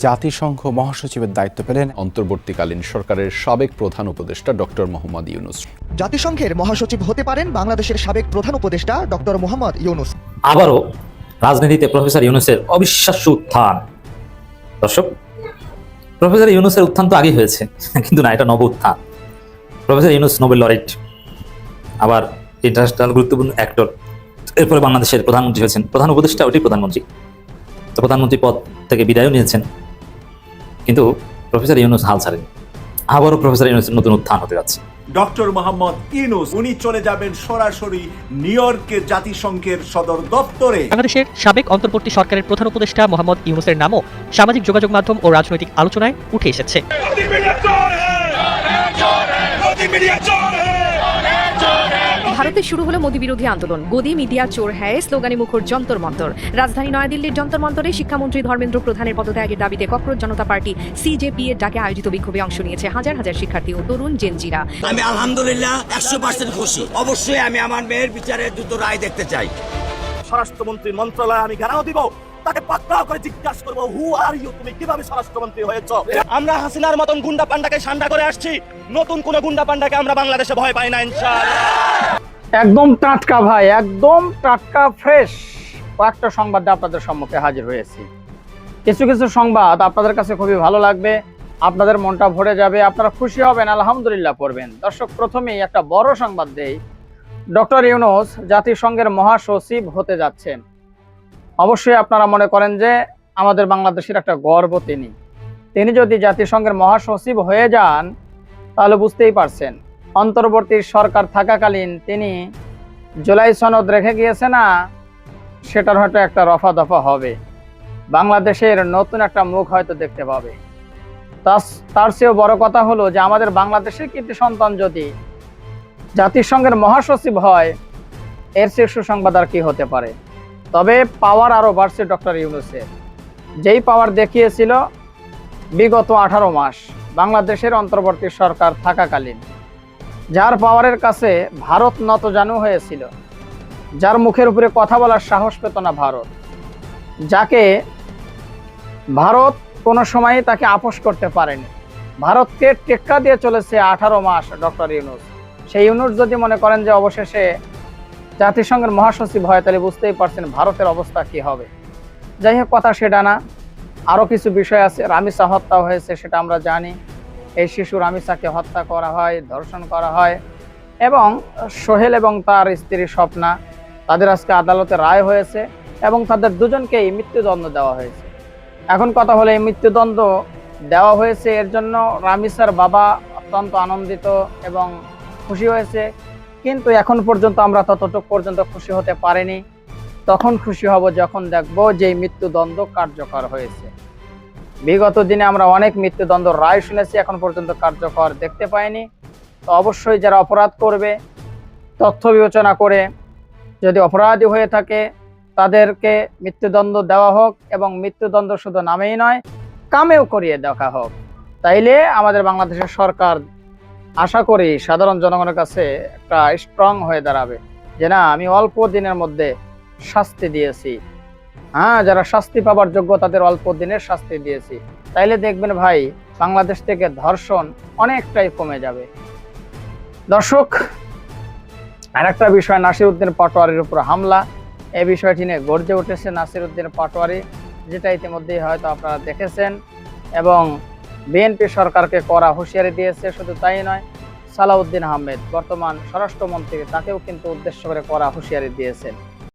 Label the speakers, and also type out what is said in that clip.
Speaker 1: জাতিসংঘ মহাসচিবের দায়িত্ব পেলেন অন্তর্বর্তীকালীন সরকারের সাবেক প্রধান উপদেষ্টা ডক্টর মোহাম্মদ ইউনূস।
Speaker 2: জাতিসংঘের মহাসচিব হতে পারেন বাংলাদেশের সাবেক প্রধান উপদেষ্টা ডক্টর মোহাম্মদ ইউনূস।
Speaker 3: আবারও রাজনীতিতে প্রফেসর ইউনূসের অবিশ্বাস্য উত্থান। দর্শক, প্রফেসর ইউনূসের উত্থান তো আগেই হয়েছে, কিন্তু না, এটা নব উত্থান। প্রফেসর ইউনূস নোবেল লরেট, আবার ইন্টারন্যাশনাল গুরুত্বপূর্ণ অ্যাক্টর, এরপরে বাংলাদেশের প্রধানমন্ত্রী হয়েছেন। প্রধান উপদেষ্টা ওটি প্রধানমন্ত্রী, তো প্রধানমন্ত্রী পদ থেকে বিদায়ও নিয়েছেন, কিন্তু প্রফেসর ইউনূস হাল ছাড়েন। আবারও প্রফেসর ইউনূসের নতুন উত্থান হতে যাচ্ছে।
Speaker 4: ডক্টর মোহাম্মদ ইউনূস উনি চলে যাবেন সরাসরি নিউ ইয়র্কের জাতিসংঘের সদর দপ্তরে।
Speaker 5: বাংলাদেশের সাবেক অন্তর্বর্তী সরকারের প্রধান উপদেষ্টা মোহাম্মদ ইউনূসের নামও সামাজিক যোগাযোগ মাধ্যম ও রাজনৈতিক আলোচনায় উঠে এসেছে।
Speaker 6: ভারতে শুরু হলো মোদি বিরোধী আন্দোলন। গদি মিডিয়া চোর হ্যায় স্লোগানে মুখর যন্তর মন্তর। রাজধানী নয়াদিল্লির যন্তর মন্তরে শিক্ষামন্ত্রী ধর্মেন্দ্র প্রধানের পদত্যাগের দাবিতে ককরোচ জনতা পার্টি সিজেপি এর ডাকে আয়োজিত বিক্ষোভে অংশ নিয়েছে হাজার হাজার শিক্ষার্থী ও তরুণ জেনজিরা।
Speaker 7: আমি আলহামদুলিল্লাহ 100% খুশি। অবশ্যই আমি আমার মেয়ের বিচারে দ্রুত রায় দেখতে চাই।
Speaker 8: স্বরাষ্ট্রমন্ত্রীর মন্ত্রণালয়ে আমি ঘেরাও দিব, তাকে পাকড়াও করে জিজ্ঞাসা করবো, হু আর ইউ, তুমি কিভাবে স্বরাষ্ট্রমন্ত্রী হয়েছ? আমরা হাসিনার মতন গুন্ডা পান্ডাকে সান্ডা করে আসছি, নতুন কোন গুন্ডা পান্ডাকে আমরা বাংলাদেশে ভয় পাই না ইনশাআল্লাহ।
Speaker 9: একদম টাটকা ভাই, একদম টাটকা ফ্রেশ কয়েকটা সংবাদ আপনাদের সম্মুখে হাজির হয়েছি। কিছু কিছু সংবাদ আপনাদের কাছে খুবই ভালো লাগবে, আপনাদের মনটা ভরে যাবে, আপনারা খুশি হবেন, আলহামদুলিল্লাহ পড়বেন। দর্শক, প্রথমেই একটা বড় সংবাদ দেই। ডক্টর ইউনূস জাতিসংঘের মহাসচিব হতে যাচ্ছেন। অবশ্যই আপনারা মনে করেন যে আমাদের বাংলাদেশের একটা গর্ব তিনি যদি জাতিসংঘের মহাসচিব হয়ে যান, তাহলে বুঝতেই পারছেন অন্তর্বর্তী সরকার থাকাকালীন তিনি জুলাই সনদ রেখে গিয়েছে না, সেটার হয়তো একটা রফা দফা হবে। বাংলাদেশের নতুন একটা মুখ হয়তো দেখতে পাবে। তার চেয়েও বড় কথা হলো যে আমাদের বাংলাদেশের কৃতি সন্তান যদি জাতিসংঘের মহাসচিব হয়, এর চেয়ে সুসংবাদ আর কি হতে পারে। তবে পাওয়ার আরো বাড়ছে ডক্টর ইউনূসের। যেই পাওয়ার দেখিয়েছিল বিগত 18 মাস বাংলাদেশের অন্তর্বর্তী সরকার থাকাকালীন, যার পাওয়ারের কাছে ভারত নতজানু হয়েছিল, যার মুখের উপরে কথা বলার সাহস পেত না ভারত, যাকে ভারত কোনো সময় তাকে আপোষ করতে পারেনি, ভারতকে টেক্কা দিয়ে চলেছে 18 মাস ডক্টর ইউনূস। সেই ইউনূস যদি মনে করেন যে অবশেষে জাতিসংঘের মহাসচিব হয়, তাহলে বুঝতেই পারছেন ভারতের অবস্থা কি হবে। যাই হোক, কথা সেটা না, আরও কিছু বিষয় আছে। রামিসা হত্যা হয়েছে, সেটা আমরা জানি। এই শিশু রামিসাকে হত্যা করা হয়, ধর্ষণ করা হয়, এবং সোহেল এবং তার স্ত্রী স্বপ্না, তাদের আজকে আদালতে রায় হয়েছে এবং তাদের দুজনকেই মৃত্যুদণ্ড দেওয়া হয়েছে। এখন কথা হলো, এই মৃত্যুদণ্ড দেওয়া হয়েছে, এর জন্য রামিসার বাবা অত্যন্ত আনন্দিত এবং খুশি হয়েছে, কিন্তু এখন পর্যন্ত আমরা ততটুকু পর্যন্ত খুশি হতে পারিনি। তখন খুশি হব যখন দেখব যে মৃত্যুদণ্ড কার্যকর হয়েছে। বিগত দিনে আমরা অনেক মৃত্যুদণ্ড রায় শুনেছি, এখন পর্যন্ত কার্যকর দেখতে পাইনি। তো অবশ্যই যারা অপরাধ করবে, তথ্য বিবেচনা করে যদি অপরাধী হয়ে থাকে, তাদেরকে মৃত্যুদণ্ড দেওয়া হোক, এবং মৃত্যুদণ্ড শুধু নামেই নয়, কামেও করিয়ে দেখা হোক। তাইলে আমাদের বাংলাদেশের সরকার আশা করি সাধারণ জনগণের কাছে একটা স্ট্রং হয়ে দাঁড়াবে, যে না, আমি অল্প দিনের মধ্যে শাস্তি দিয়েছি। হ্যাঁ, যারা শাস্তি পাবার যোগ্য তাদের অল্প দিনের শাস্তি দিয়েছি। তাইলে দেখবেন ভাই, বাংলাদেশ থেকে ধর্ষণ অনেকটাই কমে যাবে। দর্শক, আরেকটা বিষয়, নাসির উদ্দিন পাটোয়ারির উপর হামলা। এই বিষয়টি নিয়ে গর্জে উঠেছে নাসির উদ্দিন পাটোয়ারি, যেটা ইতিমধ্যেই হয়তো আপনারা দেখেছেন, এবং বিএনপি সরকারকে কড়া হুঁশিয়ারি দিয়েছে। শুধু তাই নয়, সালাউদ্দিন আহমেদ বর্তমান স্বরাষ্ট্রমন্ত্রী, তাকেও কিন্তু উদ্দেশ্য করে কড়া হুঁশিয়ারি দিয়েছেন।